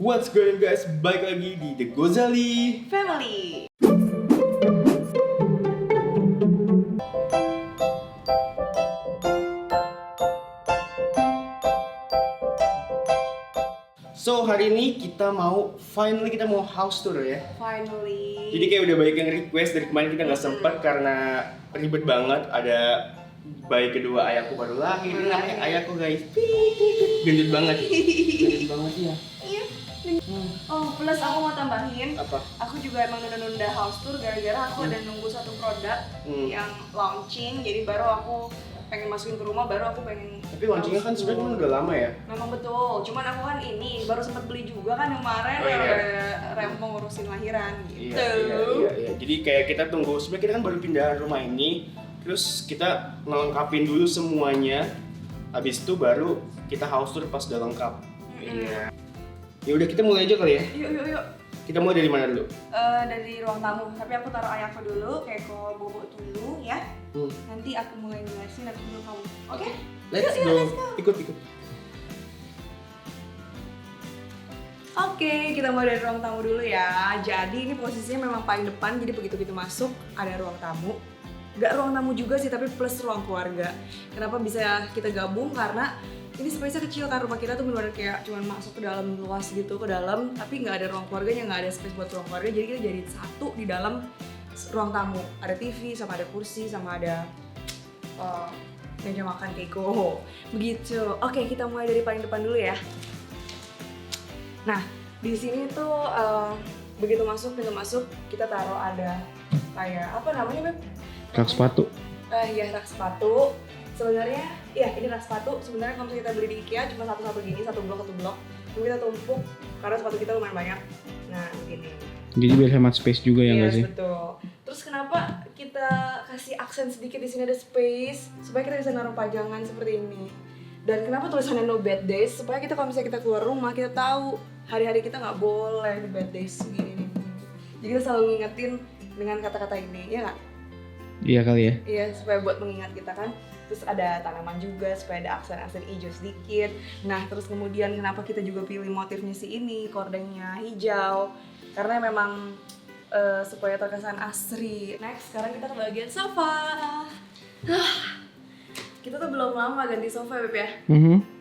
What's going on guys, balik lagi di The Gozali Family. So hari ini kita mau house tour ya. Finally. Jadi kayak udah banyak yang request dari kemarin kita nggak sempat karena ribet banget. Ada bayi kedua ayahku baru lahir, ini namanya ayahku guys. Gendut banget. Gendut banget ya. Iya. Oh, plus aku mau tambahin. Apa? Aku juga emang nunda house tour gara-gara aku ada nunggu satu produk yang launching. Jadi baru aku pengen masukin ke rumah, baru aku pengen. Tapi launchingnya kan sebenarnya udah lama ya. Memang betul. Cuman aku kan ini baru sempat beli juga kan kemarin rempong ngurusin lahiran gitu. Iya. Jadi kayak kita tunggu. Sebenarnya kita kan baru pindah rumah ini. Terus kita ngelengkapin dulu semuanya. Habis itu baru kita house tour pas udah lengkap. Iya. Ya udah kita mulai aja kali ya. Yuk. Kita mulai dari mana dulu? Dari ruang tamu. Tapi aku taruh ayahku dulu, kayak bobo dulu ya. Nanti aku mulai jelasin, nanti dulu kamu. Oke? Let's Yuk, go. let's go. Ikut. Oke, kita mulai dari ruang tamu dulu ya. Jadi ini posisinya memang paling depan, jadi begitu kita masuk ada ruang tamu. Gak ruang tamu juga sih, tapi plus ruang keluarga. Kenapa bisa kita gabung? Karena ini space-nya kecil kan, rumah kita tuh benar-benar kayak cuman masuk ke dalam luas gitu, ke dalam, tapi nggak ada ruang keluarganya, nggak ada space buat ruang keluarga, jadi kita jadi satu di dalam ruang tamu. Ada TV, sama ada kursi, sama ada meja makan Keiko. Begitu. Oke, kita mulai dari paling depan dulu ya. Nah, di sini tuh begitu masuk, pintu masuk, kita taruh ada kayak apa namanya, Beb? Rak sepatu. Iya, rak sepatu. Sebenarnya, iya ini rak sepatu. Sebenarnya kalau kita beli di IKEA cuma satu-satu gini, satu blok. Lalu kita tumpuk karena sepatu kita lumayan banyak. Nah, begini. Jadi biar hemat space juga ya nggak sih? Betul. Terus kenapa kita kasih aksen sedikit di sini ada space supaya kita bisa naruh pajangan seperti ini. Dan kenapa tulisannya no bad days? Supaya kita kalau misalnya kita keluar rumah kita tahu hari-hari kita nggak boleh di bad days gini. Jadi kita selalu ngingetin dengan kata-kata ini, ya nggak? Iya kali ya. Iya, supaya buat mengingat kita kan. Terus ada tanaman juga supaya ada aksen-aksen hijau sedikit. Nah, terus kemudian kenapa kita juga pilih motifnya si ini, kordengnya hijau. Karena memang supaya terkesan asri. Next, sekarang kita ke bagian sofa. Kita tuh belum lama ganti sofa, Beb ya.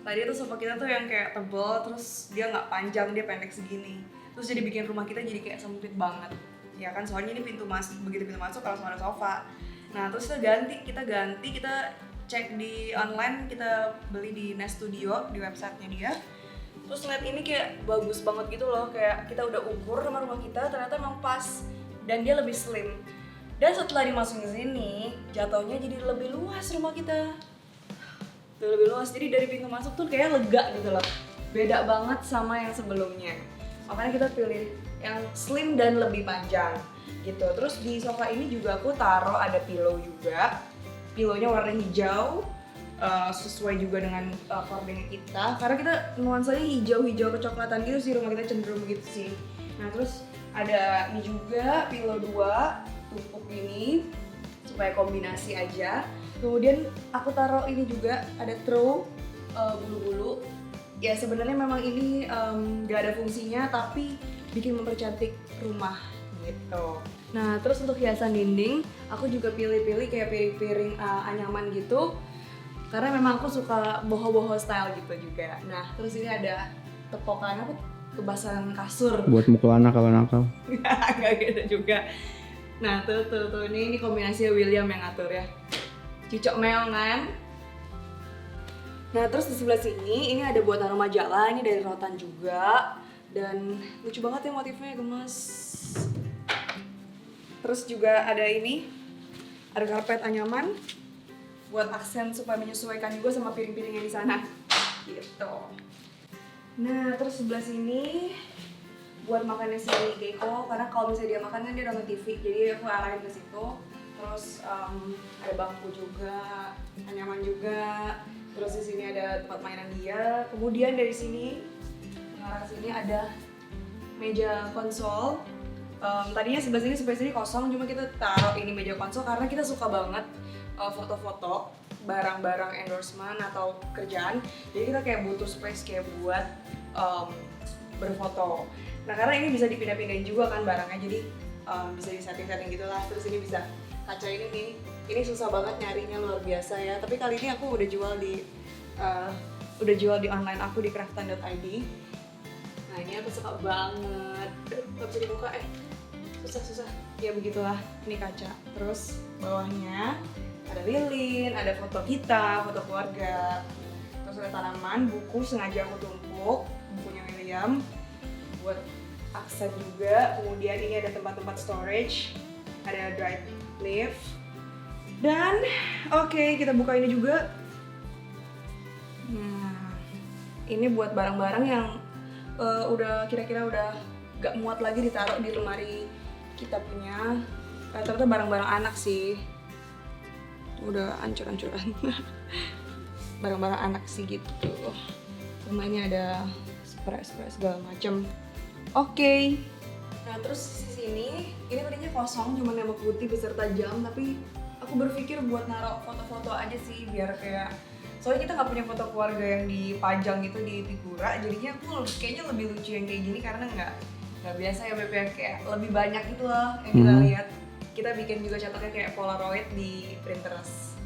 Tadi tuh sofa kita tuh yang kayak tebel, terus dia nggak panjang, dia pendek segini. Terus jadi bikin rumah kita jadi kayak sempit banget. Ya kan, soalnya ini begitu pintu masuk langsung ada sofa. Nah, terus kita ganti, kita cek di online, kita beli di Nest Studio, di websitenya dia. Terus lihat ini kayak bagus banget gitu loh, kayak kita udah ukur sama rumah kita, ternyata emang pas dan dia lebih slim. Dan setelah dimasukin ke sini, jatuhnya jadi lebih luas rumah kita. Tuh, lebih luas, jadi dari pintu masuk tuh kayak lega gitu loh. Beda banget sama yang sebelumnya. Makanya kita pilih yang slim dan lebih panjang gitu. Terus di sofa ini juga aku taruh ada pillow juga. Pillownya warna hijau, sesuai juga dengan kordengnya kita. Karena kita nuansanya hijau-hijau kecoklatan gitu sih, rumah kita cenderung begitu sih. Nah, terus ada ini juga pillow 2 tumpuk ini supaya kombinasi aja. Kemudian aku taruh ini juga ada throw bulu-bulu. Ya sebenarnya memang ini gak ada fungsinya tapi bikin mempercantik rumah gitu. Nah, terus untuk hiasan dinding, aku juga pilih-pilih kayak piring-piring anyaman gitu. Karena memang aku suka boho-boho style gitu juga. Nah, terus ini ada tepokan apa? Kebasan kasur. Buat mukul anak kalau nakal. Gak gitu juga. Nah, tuh ini kombinasi William yang ngatur ya. Cucok meong kan? Nah, terus di sebelah sini ini ada buat taruh majalah, ini dari rotan juga. Dan lucu banget ya motifnya, gemes. Terus juga ada ini, ada karpet anyaman buat aksen supaya menyesuaikan juga sama piring-piring yang di sana. Gitu. Nah, terus sebelah sini buat makannya si Keiko, karena kalau misalnya dia makan kan dia udah nge-TV, jadi aku arahin ke situ. Terus ada bangku juga, anyaman juga. Terus di sini ada tempat mainan dia. Kemudian dari sini mengarah sini ada meja konsol. Tadinya sebelah sini kosong, cuma kita taruh ini meja konsol karena kita suka banget foto-foto barang-barang endorsement atau kerjaan. Jadi kita kayak butuh space kayak buat berfoto. Nah karena ini bisa dipindah-pindahin juga kan barangnya, jadi bisa disetting-setting gitu lah. Terus ini bisa kaca ini nih, ini susah banget nyarinya, luar biasa ya. Tapi kali ini aku udah jual di online aku di craftan.id. Nah ini aku suka banget. Gak bisa dibuka susah. Ya begitulah, ini kaca. Terus bawahnya ada lilin, ada foto kita, foto keluarga. Terus ada tanaman, buku sengaja aku tumpuk, bukunya William buat aksen juga. Kemudian ini ada tempat-tempat storage, ada drive leaf. Dan oke, kita buka ini juga. Nah, ini buat barang-barang yang udah kira-kira udah gak muat lagi ditaruh di lemari kita punya. Ternyata barang-barang anak sih, udah ancur-ancuran. Barang-barang anak sih gitu. Rumahnya ada spray segala macem. Oke. Nah terus di sini, ini tadinya kosong, cuma nembak putih beserta jam, tapi aku berpikir buat naruh foto-foto aja sih, biar kayak, soalnya kita nggak punya foto keluarga yang dipajang gitu di figura, jadinya aku kayaknya lebih lucu yang kayak gini karena nggak biasa ya Beb, kayak lebih banyak gitu loh yang kita lihat. Kita bikin juga cetaknya kayak Polaroid di Pinterest.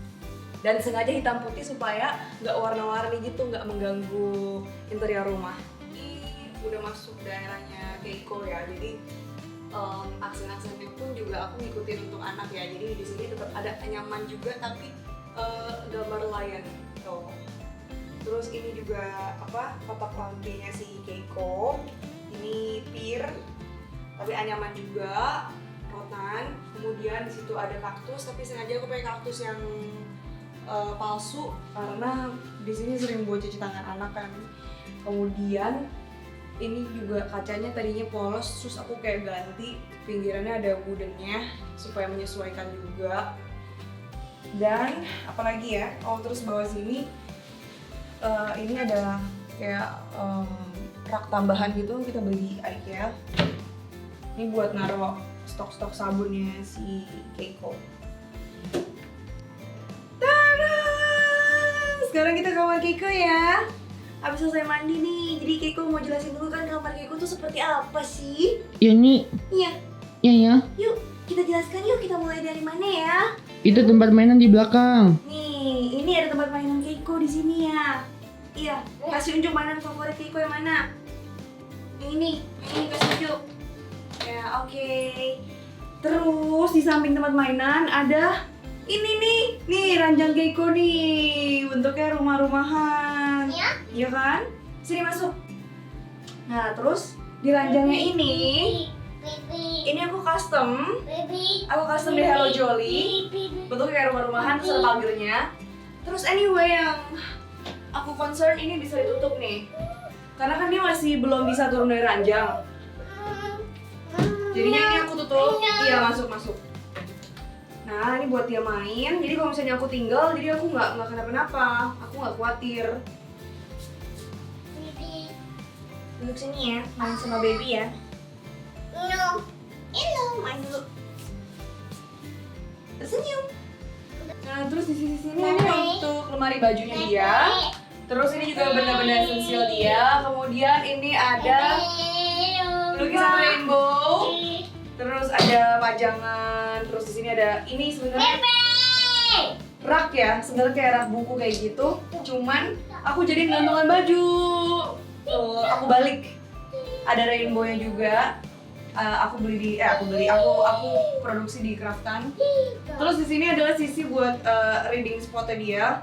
Dan sengaja hitam putih supaya nggak warna-warni gitu, nggak mengganggu interior rumah. Ini udah masuk daerahnya Keiko ya, jadi aksen-aksennya pun juga aku ngikutin untuk anak ya. Jadi di sini tetap ada nyaman juga, tapi gambar lion tuh. Terus ini juga kotak lampinya si Keiko. Ini pir, tapi anyaman juga, rotan. Kemudian di situ ada kaktus, tapi sengaja aku pakai kaktus yang palsu karena di sini sering buat cuci tangan anak kan. Kemudian ini juga kacanya tadinya polos, terus aku kayak ganti pinggirannya ada woodennya supaya menyesuaikan juga. Dan apalagi ya, terus bawah sini ini ada kayak rak tambahan gitu, kita beli di IKEA. Ini buat naruh stok-stok sabunnya si Keiko. Sekarang kita ke kamar Keiko ya. Abis selesai mandi nih, jadi Keiko mau jelasin dulu kan kamar Keiko tuh seperti apa sih? Ya nih. Iya. Ya. Yuk, kita jelaskan yuk, kita mulai dari mana ya? Itu tempat mainan di belakang. Nih, ini ada tempat mainan Keiko di sini ya. Iya, kasih unjuk mainan favorit Keiko yang mana? Ini kasih unjuk. Ya, oke. Terus di samping tempat mainan ada ini nih ranjang Keiko nih, bentuknya rumah-rumahan. Iya kan? Sini masuk. Nah, terus di ranjangnya ini aku custom di Hello Jolly, bentuknya kayak rumah-rumahan, terus ada pagernya. Terus anyway yang aku concern ini bisa ditutup nih, karena kan dia masih belum bisa turun dari ranjang. Jadinya ini aku tutup. Iya, masuk. Nah, ini buat dia main. Jadi kalau misalnya aku tinggal, jadi aku nggak kenapa-napa. Aku nggak khawatir. Duduk sini ya, main sama baby ya. Hello, main dulu. Tersenyum. Nah, terus di sini ini untuk lemari bajunya dia. Terus ini juga benda-benda esensial dia. Kemudian ini ada lukisan rainbow. Terus ada pajangan. Terus di sini ada ini sebenarnya rak ya, sebenarnya kayak rak buku kayak gitu. Cuman aku jadi gantungan baju. Tuh, aku balik. Ada rainbow-nya juga. Aku produksi di Craftan. Terus di sini adalah sisi buat reading spotnya dia.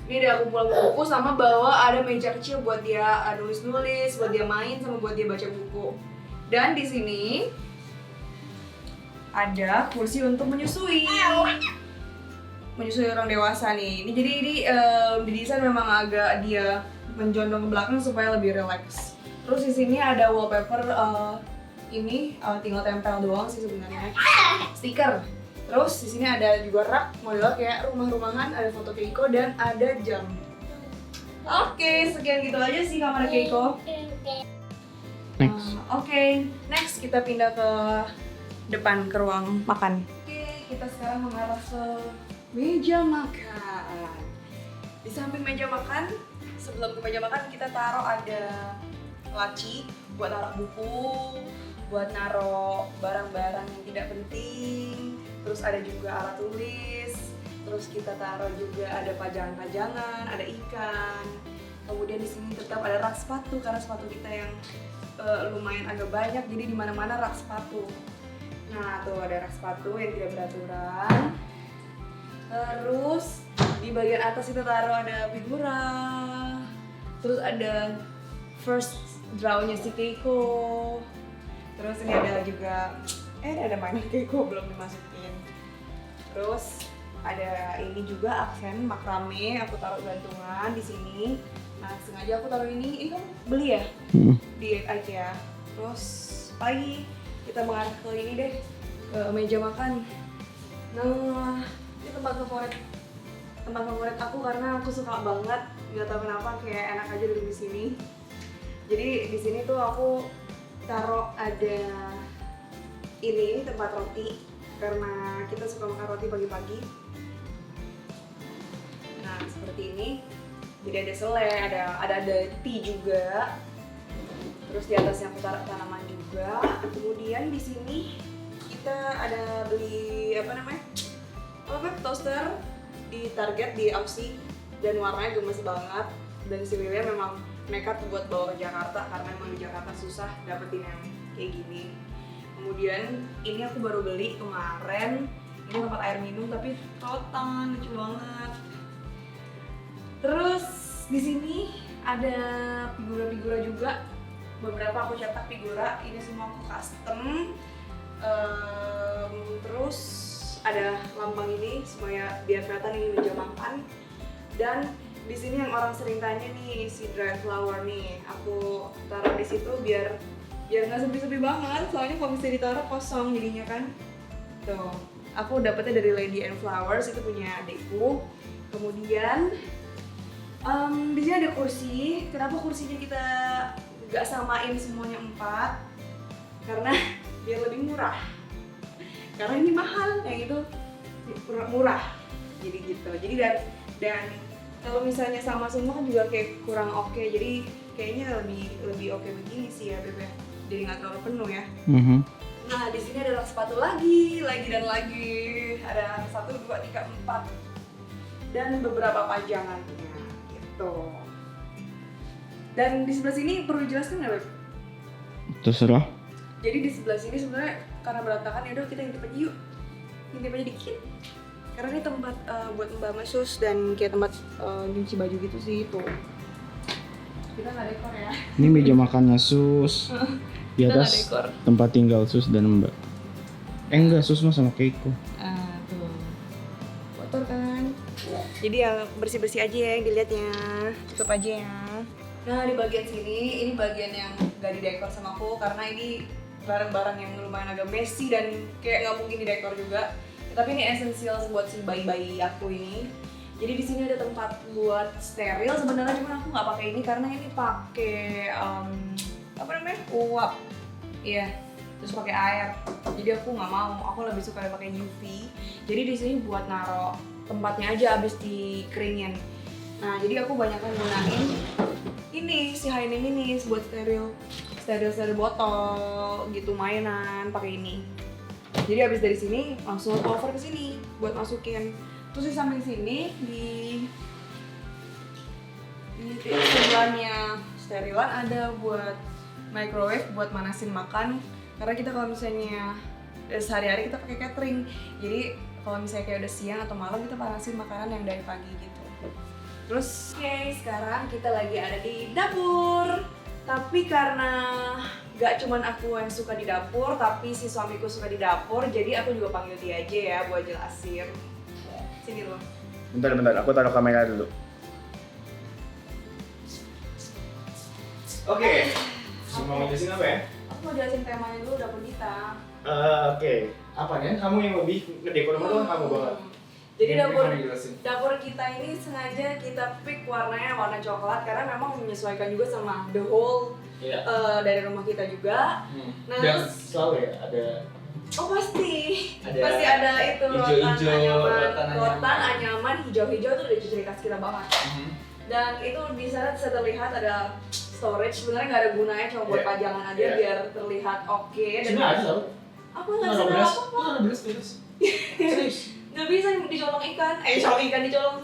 Ini ada kumpulan buku sama bawah ada meja kecil buat dia nulis-nulis, buat dia main sama buat dia baca buku. Dan di sini ada kursi untuk menyusui orang dewasa nih. Ini jadi didesain memang agak dia menjondong ke belakang supaya lebih rileks. Terus di sini ada wallpaper ini tinggal tempel doang sih sebenarnya, stiker. Terus di sini ada juga rak model kayak rumah-rumahan, ada foto Keiko dan ada jam. Oke, sekian gitu aja sih kamar Keiko. Next. Next kita pindah ke depan ke ruang makan. Kita sekarang mengarah ke meja makan. Di samping meja makan, sebelum ke meja makan kita taruh ada laci buat naruh buku, buat naruh barang-barang yang tidak penting. Terus ada juga alat tulis. Terus kita taruh juga ada pajangan-pajangan, ada ikan. Kemudian di sini tetap ada rak sepatu karena sepatu kita yang lumayan agak banyak, jadi di mana-mana rak sepatu. Nah, tuh ada rak sepatu yang tidak beraturan. Terus di bagian atas kita taruh ada figura. Terus ada first draw-nya si Keiko. Terus ini ada juga ada mainan Keiko belum dimasukin. Terus ada ini juga aksen makrame, aku taruh gantungan di sini. Nah, sengaja aku taruh ini kan beli ya di IKEA. Terus pagi kita mengarah ke ini deh, ke meja makan. Nah, ini tempat favorit aku karena aku suka banget, nggak tahu kenapa kayak enak aja duduk di sini. Jadi di sini tuh aku taruh ada ini tempat roti karena kita suka makan roti pagi-pagi. Nah, seperti ini. Jadi ada selai, ada tea juga. Terus di atasnya aku taruh tanaman juga. Kemudian di sini kita ada beli toaster di Target di Aussie dan warnanya gemes banget. Dan si William memang nekat buat bawa ke Jakarta karena emang di Jakarta susah dapetin yang kayak gini. Kemudian ini aku baru beli kemarin. Ini tempat air minum tapi rotan, lucu banget. Terus di sini ada figura-figura juga. Beberapa aku cetak figura, ini semua aku custom. Terus ada lambang ini supaya biar kelihatan ini meja makan. Dan di sini yang orang sering tanya nih, si dried flower nih, aku taruh di situ biar nggak sepi-sepi banget. Soalnya kalau bisa ditaruh kosong jadinya kan. Tuh, aku dapetnya dari Lady and Flowers, itu punya adikku. Kemudian di sini ada kursi. Kenapa kursinya kita nggak samain semuanya 4? Karena biar lebih murah. Karena ini mahal, yang itu murah. Jadi gitu. Jadi dan kalau misalnya sama semua kan juga kayak kurang oke. Jadi kayaknya lebih oke begini sih ya, Beb. Jadi nggak terlalu penuh ya. Nah, di sini ada rak sepatu lagi dan lagi. Ada 1, 2, 3, 4 dan beberapa pajangan. Gitu. Dan di sebelah sini perlu dijelaskan nggak, Beb? Terserah. Jadi di sebelah sini sebenarnya karena berantakan, ya udah kita intip aja yuk. Intip aja dikit. Karena ini tempat buat Mbak Mesus dan kayak tempat nyuci baju gitu sih itu. Kita nggak dekor ya. Ini meja makannya Sus. Di Kita nggak atas dekor. tempat tinggal Sus dan Mbak. Enggak, Sus mah sama Keiko. Tuh. Kotor kan. Jadi ya bersih-bersih aja ya yang dilihatnya. Tutup aja ya. Nah, di bagian sini, ini bagian yang gak didekor sama aku karena ini barang-barang yang lumayan agak messy dan kayak nggak mungkin didekor juga. Tapi ini esensial buat si bayi-bayi aku ini. Jadi di sini ada tempat buat steril sebenarnya, cuma aku nggak pakai ini karena ini pakai uap. Iya. Terus pakai air. Jadi aku nggak mau. Aku lebih suka pakai UV. Jadi di sini buat naro tempatnya aja abis dikeringin. Nah, jadi aku banyak gunain ini si Hainim ini buat steril botol gitu, mainan pakai ini. Jadi abis dari sini langsung over ke sini buat masukin. Terus di samping sini di sebelahnya sterilan ada buat microwave buat manasin makan. Karena kita kalau misalnya sehari-hari kita pakai catering, jadi kalau misalnya kayak udah siang atau malam kita panasin makanan yang dari pagi gitu. Terus sekarang kita lagi ada di dapur. Tapi karena gak cuman aku yang suka di dapur, tapi si suamiku suka di dapur, jadi aku juga panggil dia aja ya buat jelasin. Sini lo. Bentar, aku taruh kamera dulu. Oke. Mau jelasin apa ya? Aku mau jelasin temanya dulu dapur kita. Oke. Apanya? Kamu yang lebih ngedekor rumah tuh kamu banget. Jadi Yang dapur kamu jelasin. dapur kita ini sengaja kita pick warnanya warna coklat karena memang menyesuaikan juga sama the whole dari rumah kita juga. Nah, dan terus selalu ya ada pasti Ada pasti ada itu hijau-hijau, rotan anyaman hijau-hijau itu udah ciri khas kita banget. Dan itu di sana bisa terlihat ada storage sebenarnya nggak ada gunanya, cuma buat Iya. pajangan aja Iya. biar terlihat oke. Dan Sini ada tau. apa nggak Naruh bisa beras. apa? Naruh beras di atas. Serius. Nggak bisa dicolong ikan, colong ikan dicolong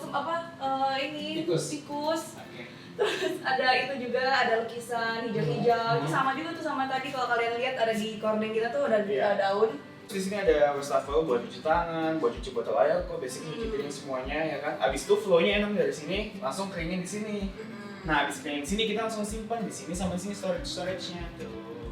ini Tikus. tikus. Oke. Terus ada itu juga, ada lukisan hijau-hijau. Itu sama juga tuh sama tadi kalau kalian lihat ada di korden kita tuh ada Iya. daun. Di sini ada wastafel buat cuci tangan, buat cuci botol air kok, basically cuci piring semuanya ya kan. Abis itu flow-nya enak dari sini, langsung keringin di sini. Nah, abis keringin di sini kita langsung simpan di sini sama di sini storage-nya tuh.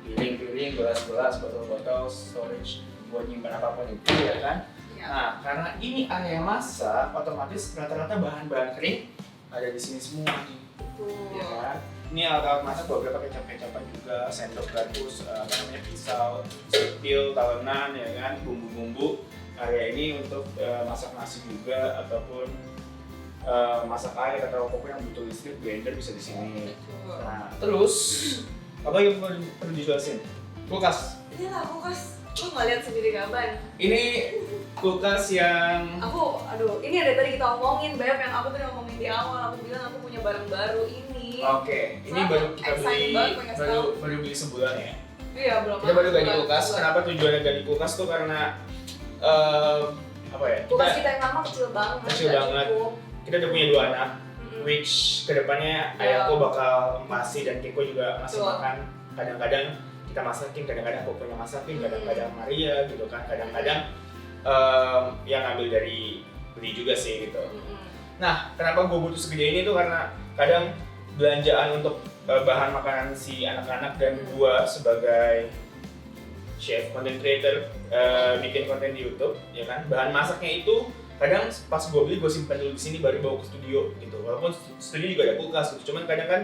Piring-piring, gelas-gelas, botol-botol, storage buat nyimpan apapun itu ya kan. Ya. Nah, karena ini area masak, otomatis rata-rata bahan-bahan kering ada di sini semua nih. Tuh. Ya kan? Ini alat-alat masak beberapa kecap-kecapan juga, sendok garbus, pisau, spil, talenan, ya kan, bumbu-bumbu. Area ini untuk masak nasi juga ataupun masak air atau apapun yang butuh listrik, blender bisa di sini. Nah, terus apa yang perlu dijelasin? Kulkas. Ini lah kulkas. Lu nggak lihat sendiri kapan? Ini kulkas yang Ini ada tadi kita omongin, Beb, yang aku tadi ngomongin di awal. Aku bilang aku punya barang baru ini. Oke, ini Soalnya baru aku kita excited beli, banget pengen tahu. baru beli sebulan ya. Iya, belum. Kita baru ganti bulan. kulkas. Kenapa tujuannya ganti kulkas tuh karena apa ya? Kulkas kita yang lama kecil banget. Kecil nggak banget. cukup. Kita udah punya 2 anak, Mm-mm. which kedepannya ayahku bakal masih dan Keko juga masih Betul. makan. Kadang-kadang kita masakin, kadang-kadang Kokonya masakin, kadang-kadang Maria gitu kan, kadang-kadang yang ngambil dari beli juga sih gitu. Mm-mm. Nah, kenapa gue butuh segede ini tuh karena kadang belanjaan untuk bahan makanan si anak-anak dan gue sebagai chef, content creator, bikin konten di YouTube, ya kan, bahan masaknya itu kadang pas gue beli gue simpan dulu di sini baru bawa ke studio gitu. Walaupun studio juga ada kulkas gitu, cuman kadang kan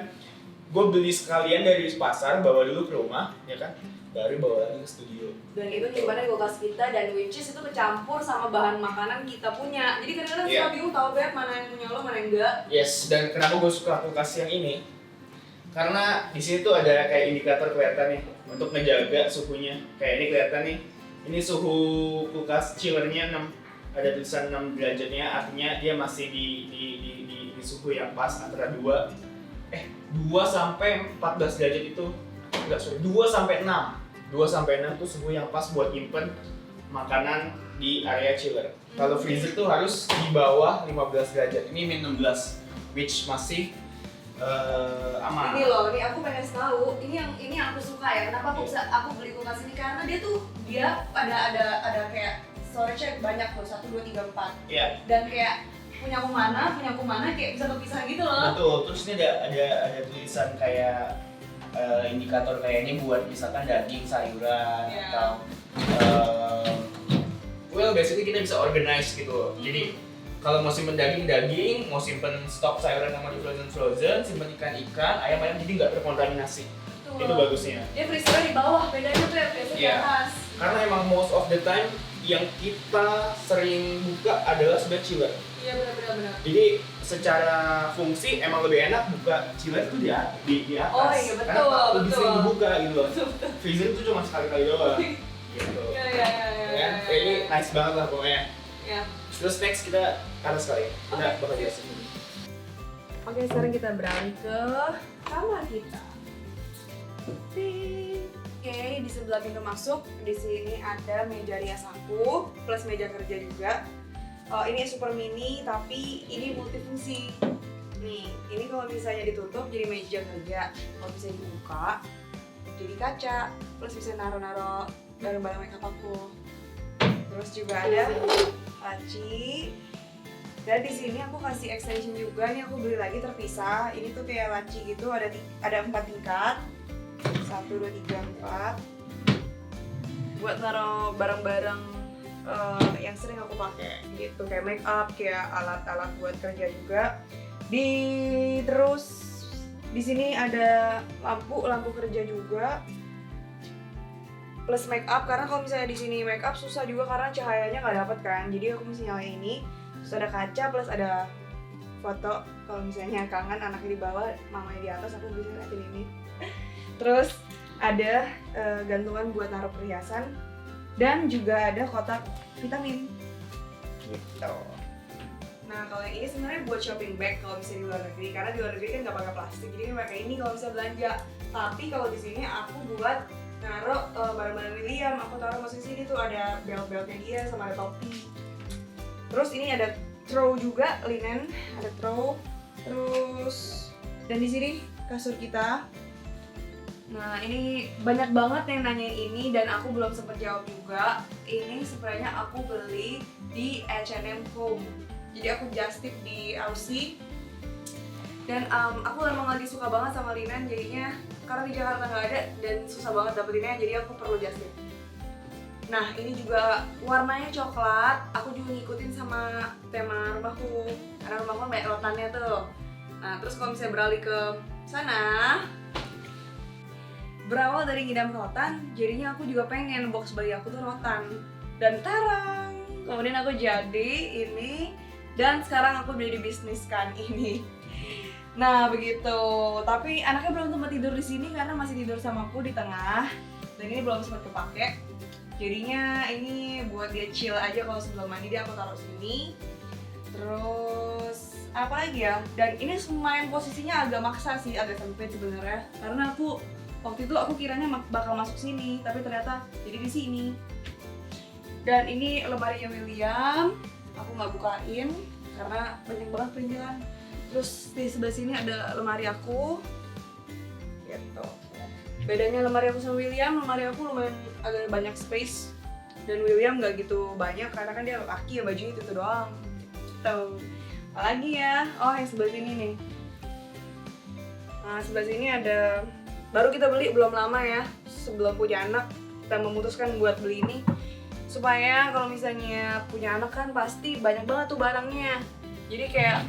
gue beli sekalian dari pasar, bawa dulu ke rumah, ya kan, baru bawa lagi ke studio. Dan itu nyimpannya kulkas kita dan which is itu kecampur sama bahan makanan kita punya. Jadi kadang-kadang Iya. suka bingung tau, Beb, mana yang punya lo, mana yang enggak. Yes, dan kenapa gue suka kulkas yang ini? Karena di sini tuh ada kayak indikator kelihatan nih untuk ngejaga suhunya. Kayak ini kelihatan nih. Ini suhu kulkas chillernya 6, ada tulisan 6 derajatnya, artinya dia masih di suhu yang pas antara 2 sampai 14 derajat itu. Enggak, sorry, 2 sampai 6. 2 sampai 6 tuh suhu yang pas buat nyimpen makanan di area chiller. Kalau freezer tuh harus di bawah 15 derajat. Ini min 16, which masih aman. Ini loh, ini aku pengen tahu. Ini yang aku suka ya. Kenapa aku beli kulkas ini? Karena dia ada kayak storage-nya banyak tuh, 1, 2, 3, 4. Iya. Dan kayak punya aku mana kayak bisa kepisah gitu loh. Betul. Terus ini ada tulisan kayak indikator kayaknya buat misalkan daging, sayuran, Iya. atau basically kita bisa organize gitu. Jadi kalau mau simpen daging, mau simpen stok sayuran yang mau di frozen, simpen ikan, ayam, jadi nggak terkontaminasi. Tuh. Itu bagusnya. Dia freezer di bawah, bedanya tuh yang biasa di Iya. atas. Karena emang most of the time yang kita sering buka adalah sebenarnya chiller. Iya benar. Jadi secara fungsi emang lebih enak buka chiller itu di atas. Oh iya, betul, Karena lebih betul. sering dibuka gitu loh. Betul. Freezer itu cuma sekali-kali doang. Gitu. Iya. Ya, kayaknya nice banget lah pokoknya. Ya. Terus next kita atas kali. Kita Oke. bakal jelasin dulu. Oke, sekarang kita beralih ke kamar kita. Oke, di sebelah pintu masuk di sini ada meja rias aku plus meja kerja juga. Ini super mini tapi ini multifungsi. Nih, ini kalau misalnya ditutup jadi meja kerja. Kalau bisa dibuka jadi kaca plus bisa naro-naro barang-barang makeup aku. Terus juga ada laci. Dan di sini aku kasih extension juga, nih aku beli lagi terpisah. Ini tuh kayak laci gitu, ada 4 tingkat. 1, 2, 3, 4. Buat naruh barang-barang yang sering aku pakai gitu, kayak make up, kayak alat-alat buat kerja juga. Terus di sini ada lampu kerja juga. Plus make up, karena kalau misalnya di sini make up susah juga karena cahayanya nggak dapet kan. Jadi aku mesti nyalain ini. Terus ada kaca plus ada foto. Kalau misalnya kangen anaknya di bawah, mamanya di atas, aku bisa liatin ini. Terus ada gantungan buat naruh perhiasan dan juga ada kotak vitamin. Gitu. Nah kalau yang ini sebenarnya buat shopping bag kalau bisa di luar negeri, karena di luar negeri kan nggak pakai plastik, jadi ini pakai ini kalau bisa belanja. Tapi kalau di sini aku buat naruh barang-barang William, aku taruh masuk sini tuh ada belt-beltnya dia sama ada topi. Terus ini ada throw juga linen, ada throw. Terus dan di sini kasur kita. Nah ini banyak banget yang nanya ini dan aku belum sempat jawab juga. Ini sebenarnya aku beli di H&M Home. Jadi aku just tip di Aussie. Dan aku emang lagi suka banget sama linen, jadinya karena di Jakarta nggak ada dan susah banget dapetinnya, jadi aku perlu just tip. Nah ini juga warnanya coklat. Aku juga ngikutin sama tema rumahku, karena rumahku banyak rotannya tuh. Nah terus kalau misalnya beralih ke sana, berawal dari ngidam rotan, jadinya aku juga pengen box bayi aku tuh rotan. Dan tarang! Kemudian aku jadi ini, dan sekarang aku udah dibisniskan ini. Nah begitu, tapi anaknya belum sempat tidur di sini karena masih tidur sama aku di tengah. Dan ini belum sempat kepake. Jadinya ini buat dia chill aja kalau sebelum mandi, dia aku taruh sini. Terus apa lagi ya? Dan ini lumayan posisinya agak maksa sih, agak sempit sebenarnya. Karena waktu itu aku kiranya bakal masuk sini, tapi ternyata jadi di sini. Dan ini lemarinya William, aku nggak bukain karena banyak banget perintilan. Terus di sebelah sini ada lemari aku, gitu. Bedanya lemari aku sama William, lemari aku lumayan agak banyak space, dan William nggak gitu banyak karena kan dia laki ya, bajunya itu doang. Gitu. Apalagi ya? Oh yang sebelah sini nih. Nah sebelah sini ada, baru kita beli belum lama ya, sebelum punya anak kita memutuskan buat beli ini supaya kalau misalnya punya anak kan pasti banyak banget tuh barangnya. Jadi kayak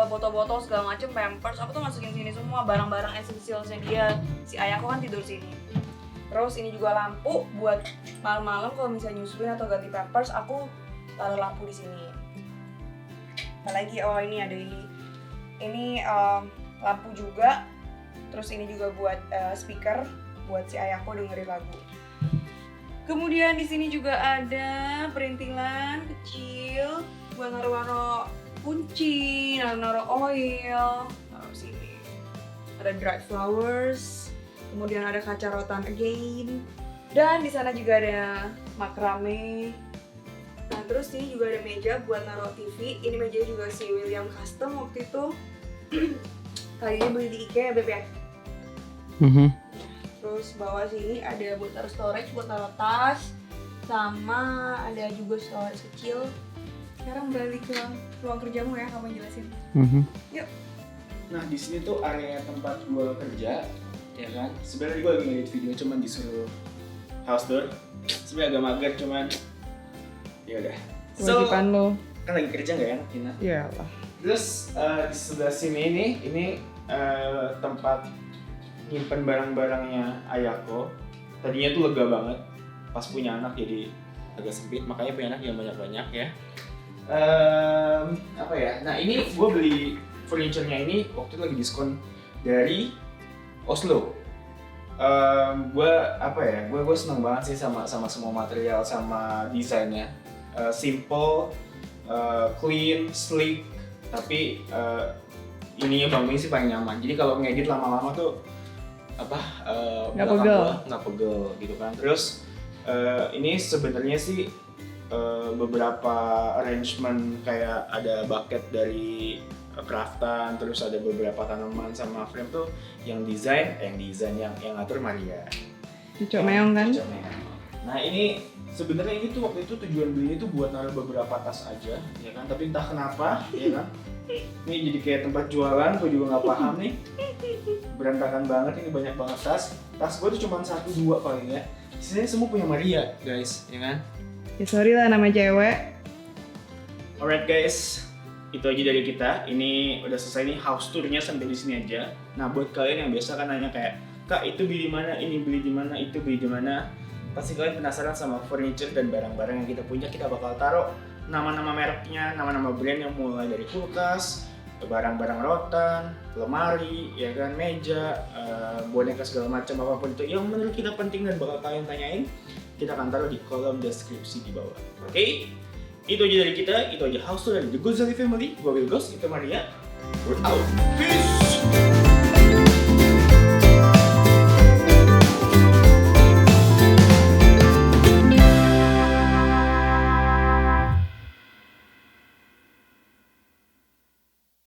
botol-botol segala macem, pampers, aku tuh masukin sini semua barang-barang esensialnya dia. Si ayahku kan tidur sini. Terus ini juga lampu buat malam-malam kalau misalnya nyusuin atau ganti pampers, aku taruh lampu di sini. Apalagi oh ini ada ini. Ini lampu juga. Terus ini juga buat speaker buat si ayahku dengerin lagu. Kemudian di sini juga ada perintilan kecil buat naruh-naruh kunci, naruh-naruh oil, taruh sini. Ada dried flowers, kemudian ada kaca rotan again, dan di sana juga ada makrame. Nah terus ini juga ada meja buat naruh TV. Ini meja juga si William custom waktu itu. Kali ini beli di IKEA ya Beb ya. Terus bawah sini ada buat taruh storage, buat taruh tas, sama ada juga storage kecil. Sekarang beralih ke ruang kerjamu ya, kamu jelasin. Yuk. Nah di sini tuh area tempat gue kerja, ya kan. Sebenarnya gue lagi ngedit video, cuman disuruh house tour. Sebenarnya agak mager, cuman ya udah. Kewajiban lo. Kan lagi kerja nggak enak Tina. Iyalah. Terus di sebelah sini ini tempat nyimpen barang-barangnya ayahku. Tadinya tuh lega banget, pas punya anak jadi agak sempit, makanya punya anak yang banyak-banyak ya. Apa ya? Nah ini gue beli furniture-nya ini waktu itu lagi diskon dari Oslo. Gue seneng banget sih sama semua material sama desainnya. Simple, clean, sleek, tapi ininya bangunnya sih paling nyaman. Jadi kalau ngedit lama-lama tuh nggak pegel gitu kan. Terus ini sebenarnya sih beberapa arrangement kayak ada bucket dari craftan, terus ada beberapa tanaman sama frame tuh yang ngatur Maria. Cucok meong kan? Cucok meong. Nah ini sebenarnya ini tuh waktu itu tujuan belinya tuh buat naruh beberapa tas aja, ya kan? Tapi entah kenapa, ya kan? Ini jadi kayak tempat jualan, gue juga nggak paham nih. Berantakan banget, ini banyak banget tas. Tas gue tuh cuma 1-2 paling ya. Sisanya semua punya Maria, guys, ya kan? Ya sorry lah, nama cewek. Alright guys, itu aja dari kita. Ini udah selesai nih house tournya sampai di sini aja. Nah buat kalian yang biasa kan nanya kayak, Kak itu beli di mana, ini beli di mana, itu beli di mana. Pasti kalian penasaran sama furniture dan barang-barang yang kita punya. Kita bakal taruh nama-nama mereknya, nama-nama brand yang mulai dari kulkas, barang-barang rotan, lemari, ya kan, meja, boneka segala macam apapun itu yang menurut kita penting dan bakal kalian tanyain, kita akan taruh di kolom deskripsi di bawah. Oke? Itu aja dari kita, itu aja house tour dari The Gozali Family. Gua Will Ghost, itu Maria. We're out. Peace.